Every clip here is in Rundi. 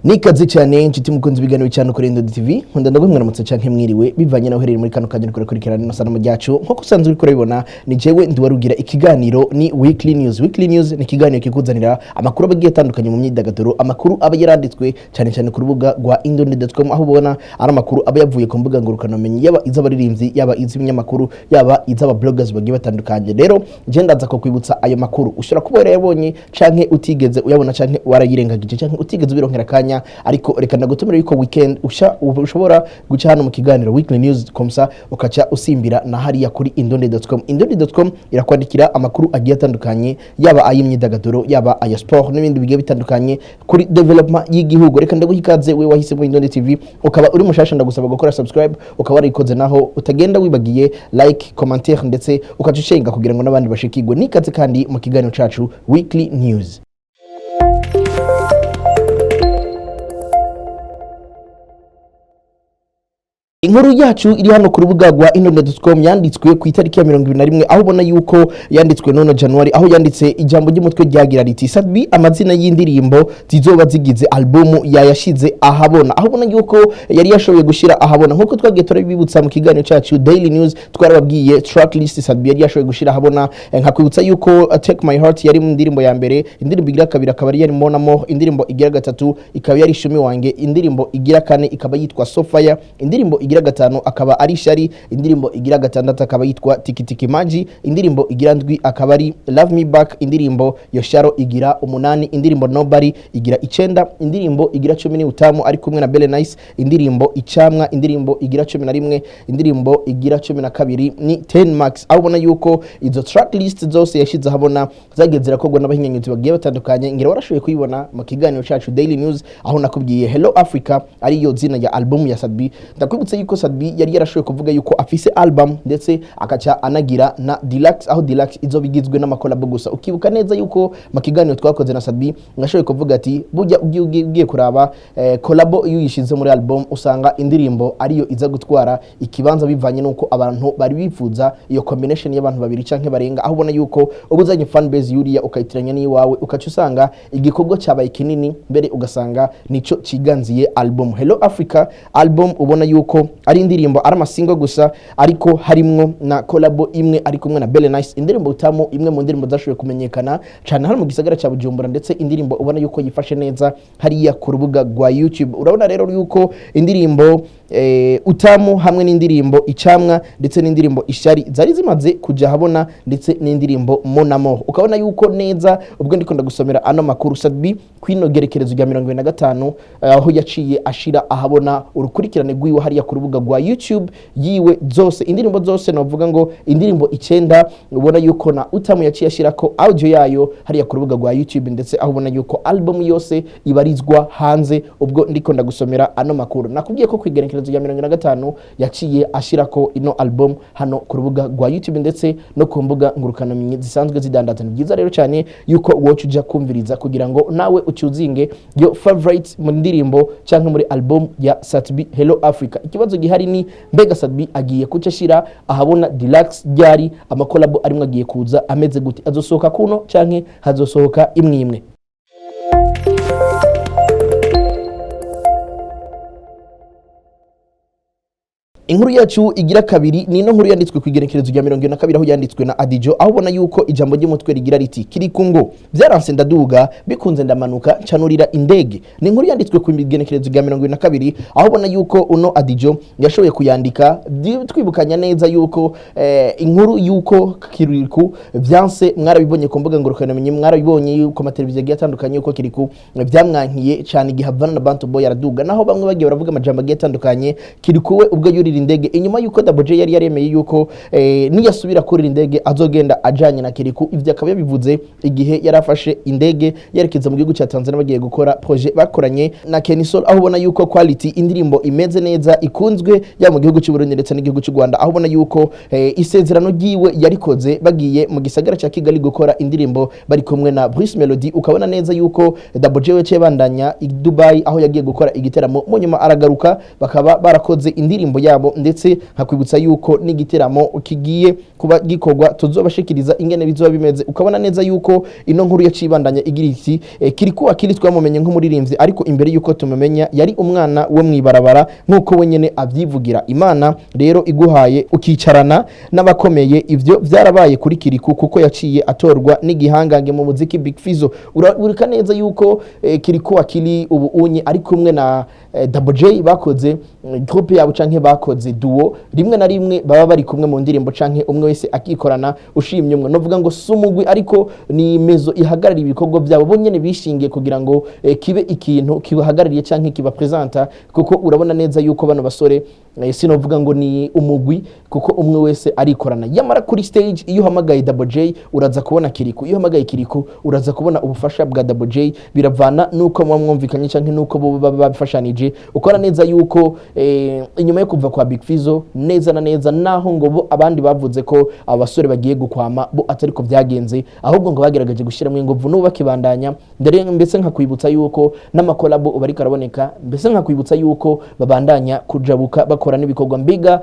Nikaze cyane inshuti mukunzi biganiro cyane kuri Endo TV nkunda ndagumwaramutse canke mwiriwe bivanye naho hereri muri kano kanya kurikirana no sanamo ryacu nko kusanzwe uri kurabibona ni jewe ndi warugira ikiganiro ni Weekly News ni ikiganiro kikuzanira amakuru abagiye atandukanye mu myidagaduro amakuru aba yaranditswe cyane ku rubuga rwa indonde.com aho ubona ari amakuru aba yavuye ku mbuga ngurukana menyi yaba iz'abaririmbyi yaba iz'ibinyamakuru yaba iz'aba bloggers bagiye batandukanye rero je ndaza ko kwibutsa ayo makuru ushobora kuba yabonye canke utigeze uyabona canke warayirengagije canke utigeze ubironkera kanya ariko reka ndagutumira yuko weekend ushobora guca hano mu kiganiro Weekly News komsa ukaca usimbira na hariya kuri indonde.com indonde.com irakwandikira amakuru agiye atandukanye yaba ay'imyidagaduro yaba aya sport n'ibindi bigiye bitandukanye kuri development y'igihugu reka ndaguhikaze we wahise mu Indonde TV ukaba uri mushasha ndagusaba gukora subscribe ukaba warikoze naho utagenda wibagiye like commentaire ndetse ukaca ushenga kugira ngo nabandi bashikirwe nikaze kandi mu kiganiro cacu Weekly News. Inkuru yacu iri hano ku rubuga rwa indonde.com yanditswe ku itariki ya 21 aho ubona yuko yanditswe none January aho yanditse ijambo ry'umutwe ryagira riti Sadbi amazina y'indirimbo zizoba zigize album yayashize ahabona aho ubona yuko yari yashoboye gushira ahabona nkuko twagiye turabibutsa mu kiganiro cyacu Daily News twarababwiye track list Sadbi yari yashoboye gushira ahabona nkakwibutsa yuko Take My Heart yari mu ndirimbo ya mbere indirimbo igira kabiri akaba yari Mon Amour indirimbo igira gatatu ikaba yari Shumi Wange indirimbo igira kane ikaba yitwa Sofia indirimbo igira gatanu akaba ari Shari indirimbo igira gatandatu akaba yitwa Tiki Tiki Maji indirimbo igira ndwi akaba ari Love Me Back indirimbo Yosharo igira umunani indirimbo Nobody igira 9 indirimbo igira 10 utamu ari kumwe na Belle Nice indirimbo Icamwa indirimbo igira 11 indirimbo igira 12 ni 10 max aho ubona yuko izo track list zose yashize habona zageze zirakogwa n'abahinyanyizi bagiye batandukanye ngira warashoboye kuyibona mu kiganiro cyacu Daily News aho nakubwiye Hello Africa ari yo zina ya album ya Sadbi ndakwibutsa yuko Sadbi yari yarashoboye kuvuga yuko afise album ndetse akaca anagira na Deluxe aho Deluxe izo bigizwe n'amakolabo gusa ukibuka neza yuko makiganiro twakoze na Sadbi ngashoboye kuvuga ati bujya ugiye kuraba kolabo iyo yishize muri album usanga indirimbo ariyo iza gutwara ikibanza bivanye nuko abantu bari bifuza iyo combination y'abantu babiri canke barenga aho ubona yuko ubuzanye fan base yuriya ukayitiranya ni wawe ukaca usanga igikorwa cyabaye kinini mbere ugasanga nico ciganziye album Hello Africa album ubona yuko ari indirimbo ari amasingo gusa ariko harimwo na collabo imwe ari kumwe na Belle Nice indirimbo utamu imwe mu ndirimbo zashoboye kumenyekana cyane hano mu gisagara cya Bujumbura ndetse indirimbo ubona yuko yifashe neza hariya ku rubuga rwa YouTube urabona rero yuko indirimbo utamu hamwe n'indirimbo Icamwa ndetse n'indirimbo Ishari zari zimaze kuja habona ndetse n'indirimbo Mon Amour ukabona yuko neza ubwo ndiko ndagusomera ano makuru Sadbi kwino gerekerezo rya 25 aho yaciye ashira ahabona urukurikirane rw'iwe hariya ku rubuga rwa YouTube yiwe zose indirimbo zose navuga ngo indirimbo 9 ubona yuko na utamu yaciye ashirako audio yayo hariya ku rubuga rwa YouTube ndetse aho ubona yuko album yose ibarizwa hanze ubwo ndiko ndagusomera ano makuru nakubwiye ko kwigerekerezo ya 25 yaciye ashirako ino album hano ku rubuga rwa YouTube ndetse no ku mbuga ngurukana menyi zisanzwe zidandaza byiza rero cyane yuko wocu uja kumviriza kugira ngo nawe ucyuzinge yo favorite mu ndirimbo cyangwa muri album ya Sadbi Hello Africa ikibazo gihari ni mbega Sadbi agiye kucashira ahabona Deluxe ryari amakolabo arimwe agiye kuza ameze gute azosohoka kuno canke hazosohoka imwe Inkuru yacu igira kabiri ni no nkuru yanditswe ku igerekerezo rya 22 aho yanditswe na Adijo aho ubona yuko ijambo ry'umutwe rigira riti kiri kungo byaranse ndaduga bikunze ndamanuka canurira indege ni inkuru yanditswe ku igerekerezo rya 22 aho ubona yuko uno Adijo yashoboye kuyandika twibukanya neza yuko inkuru yuko Kiriku byanse mwarabibonye ku mbuga ngurukana menye mwarabibonye yuko mateleviziyo agiye atandukanye yuko Kiriku byamwankiye cyane igihavana na Bantu Boy araduga naho bamwe bagiye baravuga amajambo agiye atandukanye Kiriku we ubwo yuri indege inyuma yuko Double J yari yaremeye yuko niyasubira kuri indege azogenda ajanye na Kiriku ivyo akaba yabivuze igihe yarafashe indege yerekeza mu gihugu cya Tanzania bagiye gukora projet bakoranye na Kenisol aho ubona yuko quality indirimbo imeze neza ikunzwe ya mu gihugu cy'u Burundi ndetse n'igihugu cy'u Rwanda aho ubona yuko isezerano giwe yarikoze bagiye mu gisagara cya Kigali gukora indirimbo bari kumwe na Bruce Melody ukabona neza yuko Double J we bandanya i Dubai aho yagiye gukora igiteramo mu nyuma aragaruka bakaba barakoze indirimbo yabo yabo ndetse hakwibutsa yuko n'igiteramo kigiye kuba gikorwa tuzobashikiriza ingene bizoba bimeze ukabona neza yuko ino nkuru yacibandanya igira iti Kiriku Akili twamumenye nk'umuririmbyi ariko imbere yuko tumumenya yari umwana wo mwibarabara nkuko wenyene avyivugira Imana rero iguhaye ukicarana n'abakomeye ivyo vyarabaye kuri Kiriku kuko yaciye atorwa n'igihangange mu muziki Big Fizzo urika neza yuko Kiriku Akili ubu unye ari kumwe na Double J bakoze groupe yabo canke bakoze duo rimwe na rimwe baba bari kumwe mu ndirimbo canke umwe wese akikorana ushimye umwe novuga ngo sumugwi ariko ni mezo ihagarara ibikorwa byabo bonyene bishingiye kugira ngo kibe ikintu kibahagarariye canke kiba presenta kuko urabona neza yuko bano basore sinovuga ngo ni umugwi kuko umwe wese arikorana yamara kuri stage iyo hamagaye Double J uraza kubona Kiriku iyo hamagaye Kiriku uraza kubona ubufasha bwa Double J biravana nuko mwumvikanye canke nuko bo babifashanije ukora neza yuko inyuma yo kuva kwa Big Fizzo neza na neza naho ngo bo abandi bavuze ko abasore bagiye gukwama bo atariko byagenze ahubwo ngo bagerageje gushiramo ingovu no bakibandanya ndere mbese nkakwibutsa yuko n'amakolabo bari karaboneka mbese nkakwibutsa yuko babandanya kujabuka bakora n'ibikorwa mbega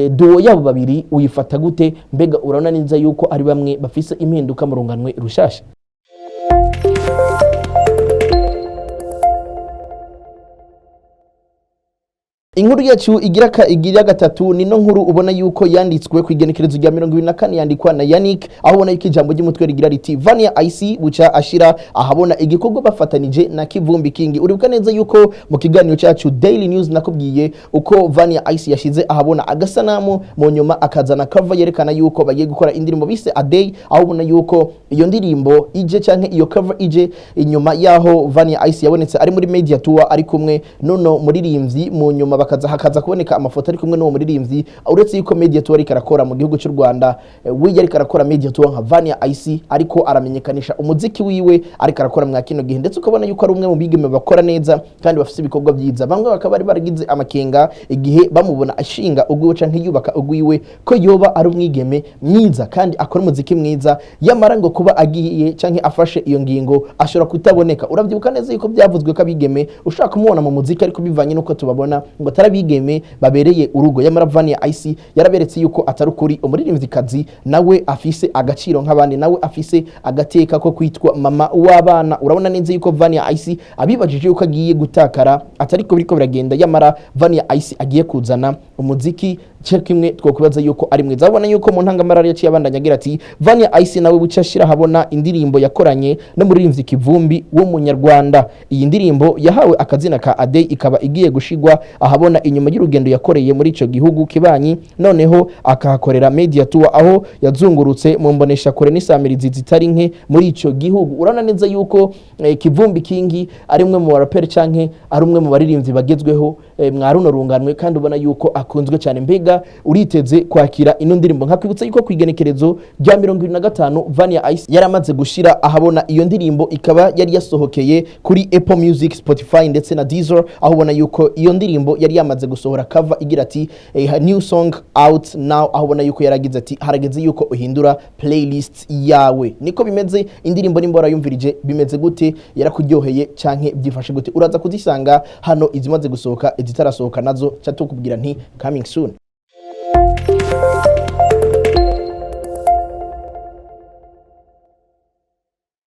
duo yabo babiri uyifata gute mbega urabona neza yuko ari bamwe bafise impinduka mu runganwe rushasha Inkuru yacu igira gatatu nino nkuru ubona yuko yanditswe kwigenekerezo rya 24 yandikwa na Yannick aho ubona yuko ijambo ry'umutwe rigira riti Vania IC buca ashira ahabona igikorwa bafatanije na Kivumbi King uribuka neza yuko mu kiganiro cyacu Daily News nakubwiye uko Vania IC yashize ahabona agasanamu mu nyuma akazana cover yerekana yuko bagiye gukora indirimbo bise A Day aho ubona yuko iyo ndirimbo ije canke iyo cover ije inyuma yaho Vania IC yabonetse ari muri media tour ari kumwe nono muririmbyi mu nyuma hakaza kuboneka amafoto ari kumwe n'uwo muririmbyi uretse yuko media tour ikarakora mu gihugu cy'u Rwanda we yari karakora media tour nka Vania IC ariko aramenyekanisha umuziki wiwe ari karakora mwa kino gihe ndetse ukabona yuko ari umwe mu bigeme bakora neza kandi bafite ibikorwa byiza bamwe bakaba bari baragize amakenga igihe bamubona ashinga ugwiwe canke yubaka ugwiwe ko yoba ari umwigeme mwiza kandi akora umuziki mwiza yamara ngo kuba agiye canke afashe iyo ngingo ashobora kutaboneka uravyibuka neza yuko byavuzwe ko abigeme ushaka kumubona mu muziki ariko bivanye nuko tubabona ngo tarabigeme babereye urugo yamara Vania IC yaraberetse yuko atari ukuri umuririmvyikazi nawe afise agaciro nk'abandi nawe afise agateka ko kwitwa mama w'abana urabona neza yuko Vania IC abibajije yuko agiye gutakara atariko biriko biragenda yamara Vania IC agiye kuzana umuziki kimwe twokubaza yuko ari mwiza abona yuko mu ntangamarara yaciye abandanya agira ati Vania IC nawe buca ashira habona indirimbo yakoranye no muririmbyi Kivumbi wo munyarwanda iyi ndirimbo yahawe akazina ka A Day ikaba igiye gushigwa ahabona inyuma y'urugendo yakoreye muri ico gihugu kibanyi noneho akahakorera media tour aho yazungurutse mu mbonesha kore n'isamirizi zitari nke muri ico gihugu urana neza yuko Kivumbi King ari umwe mu rapper canke ari umwe mu baririmbyi bagezweho mwaruno runganwe kandi ubona yuko akunzwe cyane mbega uriteze kwakira ino ndirimbo nkakwibutsa yuko kwigenekerezo rya 25 Vania IC yaramaze gushira ahabona iyo ndirimbo ikaba yari yasohokeye kuri Apple Music, Spotify ndetse na Deezer aho ubona yuko iyo ndirimbo yari yamaze gusohora cover igira ati a new song out now aho ubona yuko yaragize ati harageze yuko uhindura playlist yawe niko bimeze indirimbo nimbora yumvirije bimeze gute yarakuryoheye canke byifashe gute uraza kuzisanga hano izimaze gusohoka izitarasohoka nazo cyatukubwira nti coming soon.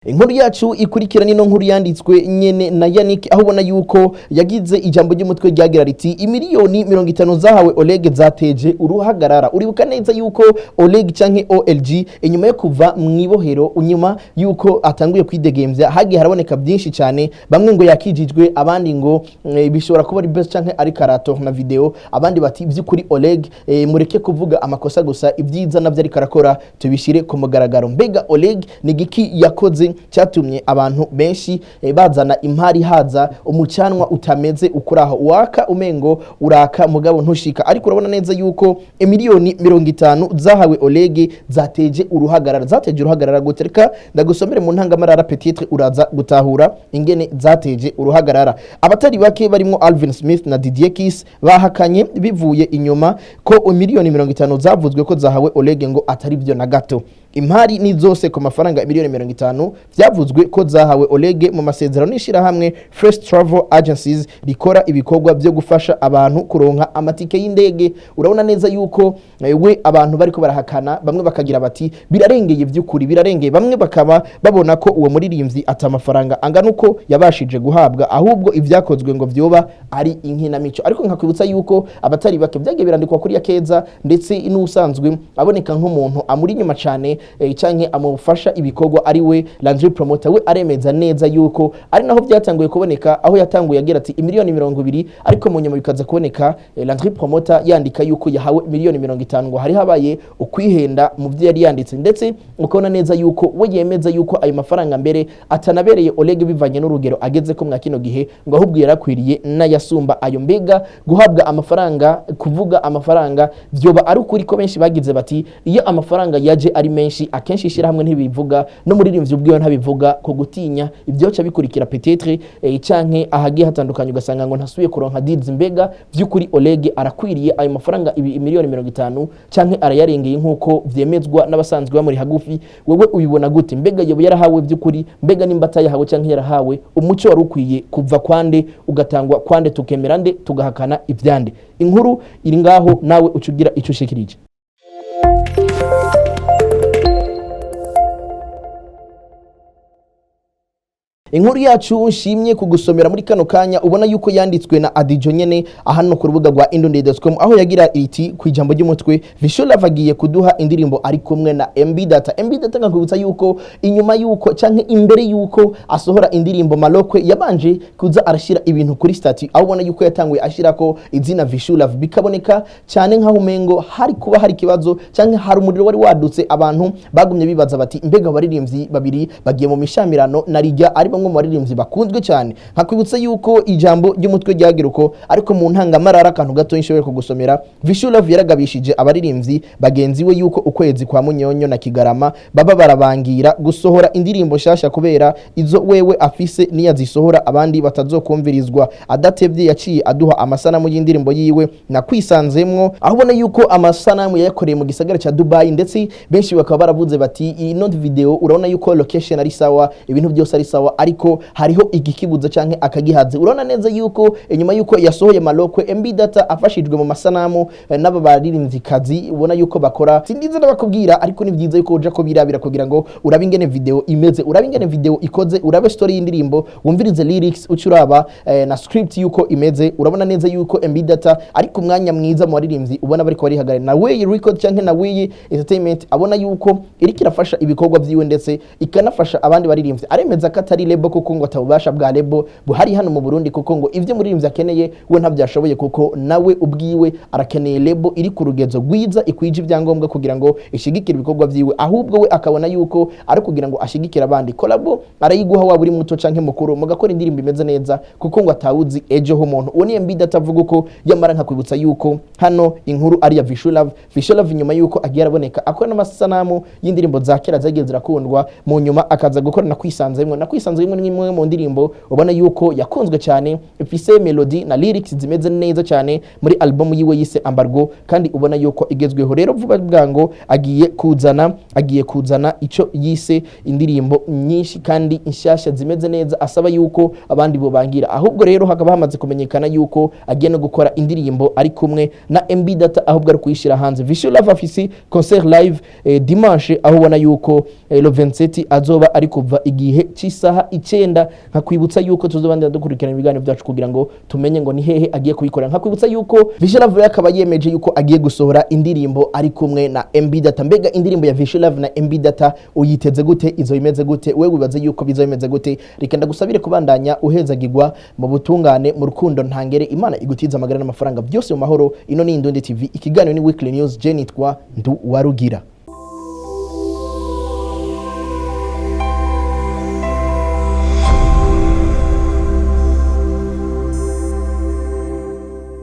Inkuru yacu ikurikira nino nkuru yanditswe nyene na Yannick aho ubona yuko yagize ijambo ry'umutwe ryagira riti imiliyoni 50 zahawe Oleg zateje uruhagarara uribuka neza yuko Oleg canke OLG inyuma yo kuva mwibohero unyuma yuko atanguye kwidegemvya hagiye haraboneka byinshi cyane bamwe ngo yakijijwe abandi ngo bishobora kuba ari best canke ari karato na video abandi bati by'ukuri Oleg mureke kuvuga amakosa gusa ibyiza navyo ari karakora tubishire ku mugaragaro mbega Oleg ni giki yakoze cyatumye abantu benshi bazana impari haza umucanwa utameze ukuraho waka umengo uraka mugabo ntushika ariko urabona neza yuko miliyoni 50 zahawe Oleg zateje uruhagarara gutereka ndagusomere mu ntangamarara peut-être uraza gutahura ingene zateje uruhagarara abatari bake barimo Alvin Smith na Didier Kiss bahakanye bivuye inyuma ko miliyoni 50 zavuzwe ko zahawe Oleg ngo atari byo na gato impari ni zose ku mafaranga miliyoni 50 vyavuzwe ko zahawe Oleg mu masezerano n'ishira hamwe First Travel Agencies rikora ibikorwa byo gufasha abantu kuronka amatike y'indege. Urabona neza yuko we abantu bariko barahakana, bamwe bakagira bati birarengeye vy'ukuri, birarengeye, bamwe bakaba babona ko uwo muririmbyi atamafaranga angana uko yabashije guhabwa, ahubwo ivyakozwe ngo vyoba ari inkinamico. Ariko nkakwibutsa yuko abatari bake byagiye birandikwa kuri Yakeza ndetse n'usanzwe aboneka nk'umuntu amuri nyuma cyane canke amufasha ibikorwa ari we Landry Promoter. We aremeza neza yuko ari naho byatanguye kuboneka, aho yatanguye agira ati miliyoni 20, ariko mu nyuma bikaza kuboneka Landry Promoter yandika yuko yahawe miliyoni 50 ngo hari habaye ukwihenda mu byo yari yanditse, ndetse ukabona neza yuko we yemeza yuko ayo mafaranga mbere atanabereye Oleg bivanye n'urugero ageze ko mwakino gihe, ngo ahubwo yarakwiriye n'ayasumba ayo. Mbega guhabwa amafaranga, kuvuga amafaranga vyoba ari ukuri ko benshi bagize bati iyo amafaranga yaje ari menshi akenshi ishira hamwe ntibivuga, no muririmbyi ubwiyo ntabivuga ko gutinya ibyoca bikurikira peut-être canke ahagiye hatandukanye ugasanga ngo ntasubiye kuronka deals. Mbega vy'ukuri Oleg arakwiriye ayo mafaranga miliyoni 50 canke arayarengeye nkuko vyemezwa n'abasanzwe bamuri hagufi? Wewe ubibona gute? Mbega yobo yarahawe vy'ukuri? Mbega nimba atayahawe canke yarahawe, umuco wari ukwiye kuva kwande ugatangwa kwande, tukemera nde tugahakana ivyande? Inkuru iri ngaho, nawe ucugira ico ushikirije. Inkuru yacu nshimye kugusomera muri kano kanya ubona yuko yanditswe na Adijo nyene ahano ku rubuga rwa indonde.com, aho yagira iti kwijambo ry'umutwe Vishola agiye kuduha indirimbo ari kumwe na MB Data. MB Data ngakubutsa yuko inyuma yuko canke imbere yuko asohora indirimbo Malokwe yabanje kuza arashira ibintu kuri statut, aho ubona yuko yatanguye ashirako izina Vishola, bikaboneka cyane nkaho umengo hari kuba hari kibazo canke hari umuriro wari wadutse, abantu bagumye bibaza bati mbega abaririmbyi babiri bagiye mu mishamirano narijya ari mu baririmbyi bakunzwe cyane. Hakwibutsa yuko ijambo ry'umutwe ryagiruko, ariko mu ntangamarara kantu gato inshoboye kugusomera, Vishola yaragabishije abaririmbyi bagenzi we yuko ukwezi kwa Munyonyo na Kigarama baba barabangira gusohora indirimbo shasha kubera izo wewe afise niyazisohora abandi batazokumvirizwa. Adatevye yaciye aduha amasanamu y'indirimbo yiwe na kwisanzemwo, aho ubona yuko amasanamu yayakoreye mu gisagara ca Dubai, ndetse benshi bakaba baravuze bati ino video urabona yuko location ari sawa, ibintu byose ari sawa, ariko hariho igikibuza canke akagihaze. Urabona neza yuko inyuma yuko yasohoye Malokwe, MB Data afashijwe mu masanamu n'aba baririmvyikazi ubona yuko bakora, sindize n'abakubwira, ariko ni byiza yuko uja ko birabira kugira ngo urabe ingene video imeze, urabe ingene video ikoze, urabe story y'indirimbo, wumvirize lyrics, ucuraba na script yuko imeze. Urabona neza yuko MB Data ariko umwanya mwiza mu baririmbyi ubona bariko barihagara na Way Record canke na Way Entertainment, abona yuko iri kirafasha ibikorwa vyiwe ndetse ikanafasha abandi baririmbyi. Aremeza ko atari lebo kuko ngo atabubasha bwa lebo buhari hano mu Burundi, kuko ngo ivyo muririmbyi akeneye we ntabyashoboye, kuko nawe ubwiwe arakeneye lebo iri ku rugezo rwiza ikwije ibyangombwa kugira ngo ishigikire ibikorwa vyiwe, ahubwo we akabona yuko ari kugira ngo ashigikira abandi. Collabo arayiguha waba uri muto canke mukuru mugakora indirimbo imeze neza, kuko ngo atawuzi ejo ho umuntu. Uwo ni MB Data avuga uko yamara nkakwibutsa yuko hano inkuru ari ya Vishola inyuma yuko agiye araboneka akora n'amasanamu y'indirimbo za kera zagiye zirakundwa, mu nyuma akaza gukora na kwisanzemwo n'imwe mu ndirimbo ubona yuko yakunzwe cyane, ifise melody na lyrics zimeze neza cyane muri album yiwe yise Ambargo, kandi ubona yuko igezweho. Rero vuba bwango agiye kuzana ico yise indirimbo nyinshi kandi inshasha zimeze neza, asaba yuko abandi bo bangira. Ahubwo rero hakaba hamaze kumenyekana yuko agiye no gukora indirimbo ari kumwe na MB Data, ahubwo ari kuyishira hanze. Vishola afise concert live dimanche, aho ubona yuko le 27 azoba ari kuva igihe c'isaha 9. Nkakwibutsa yuko tuzobandira dukurikirana ibiganiro byacu kugira ngo tumenye ngo ni hehe agiye kuyikora. Nkakwibutsa yuko Vishola akaba yemeje yuko agiye gusohora indirimbo ari kumwe na MB Data. Mbega indirimbo ya Vishola na MB Data uyiteze gute? Izo imeze gute? Wewe wibaze yuko bizomeze gute? Reka ndagusabire kubandanya uhezagirwa mu butungane, mu rukundo ntangere, Imana igutiza amagara n'amafaranga byose mu mahoro. Ino ni Indonde TV, ikiganiro ni Weekly News. Je nitwa Ndu Warugira.